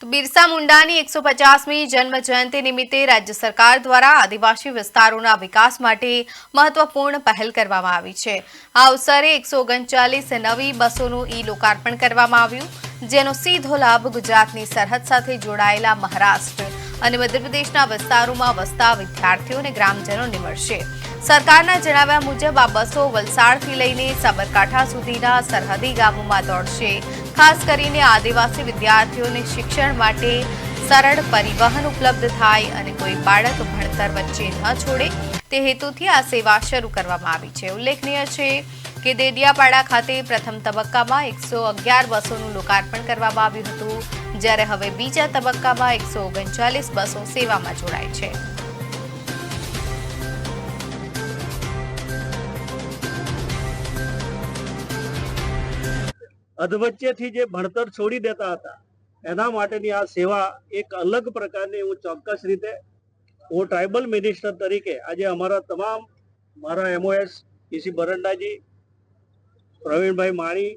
તો બિરસા મુંડાની 150મી જન્મ જયંતિ નિમિત્તે રાજ્ય સરકાર દ્વારા આદિવાસી વિસ્તારોના વિકાસ માટે મહત્વપૂર્ણ પહેલ કરવામાં આવી છે। આ અવસરે 139 નવી બસોનું લોકાર્પણ કરવામાં આવ્યું, જેનો સીધો લાભ ગુજરાતની સરહદ સાથે જોડાયેલા મહારાષ્ટ્ર અને મધ્યપ્રદેશના વિસ્તારોમાં વસતા વિદ્યાર્થીઓ અને ગ્રામજનોને મળશે। સરકારના જણાવ્યા મુજબ આ બસો વલસાડથી લઈને સાબરકાંઠા સુધીના સરહદી ગામોમાં દોડશે। ખાસ કરીને આદિવાસી વિદ્યાર્થીઓને શિક્ષણ માટે સરળ પરિવહન ઉપલબ્ધ થાય અને કોઈ બાળક ભણતર વચ્ચે ન છોડે તે હેતુથી આ સેવા શરૂ કરવામાં આવી છે। ઉલ્લેખનીય છે કે દેડિયાપાડા ખાતે પ્રથમ તબક્કામાં 111 બસોનું લોકાર્પણ કરવામાં આવ્યું હતું, જ્યારે હવે બીજા તબક્કામાં 139 બસો સેવામાં જોડાય છે। અધવચ્ચેથી જે ભણતર છોડી દેતા હતા એના માટેની આ સેવા એક અલગ પ્રકારની હું ચોક્કસ રીતે હું ટ્રાઇબલ મિનિસ્ટર તરીકે આજે અમારા તમામ મારા MOS પીસી બરંડાજી, પ્રવીણભાઈ માણી,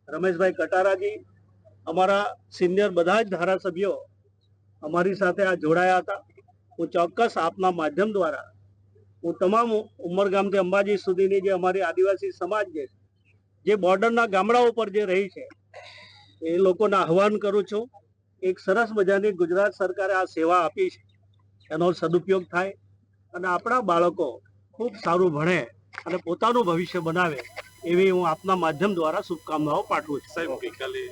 રમેશભાઈ કટારાજી, અમારા સિનિયર બધા જ ધારાસભ્યો અમારી સાથે આ જોડાયા હતા। હું ચોક્કસ આપના માધ્યમ દ્વારા હું તમામ ઉમરગામથી અંબાજી સુધીની જે અમારી આદિવાસી સમાજ છે જે બોર્ડરના ગામડાઓ પર જે રહી છે એ લોકોને આહવાન કરું છું, એક સરસ મજાની ગુજરાત સરકારે આ સેવા આપી છે એનો સદુપયોગ થાય અને આપણા બાળકો ખૂબ સારું ભણે અને પોતાનું ભવિષ્ય બનાવે એવી હું આપના માધ્યમ દ્વારા શુભકામનાઓ પાઠવું છું।